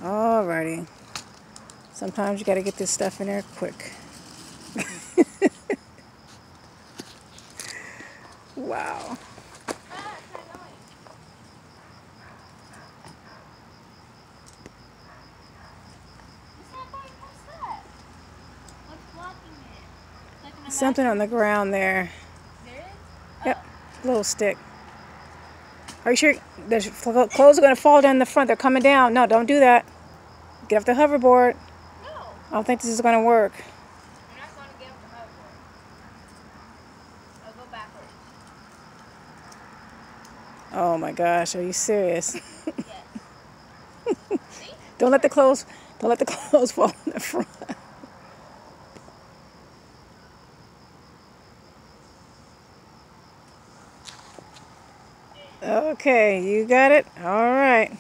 Alrighty. Sometimes you gotta get this stuff in there quick. Wow. Something on the ground there. Yep, little stick. Are you sure? The clothes are going to fall down the front. They're coming down. No, don't do that. Get off the hoverboard. No. I don't think this is going to work. I'm not going to get off the hoverboard. I'll go backwards. Oh my gosh, are you serious? Yes. See? Don't let the clothes fall in the front. Okay, you got it? All right.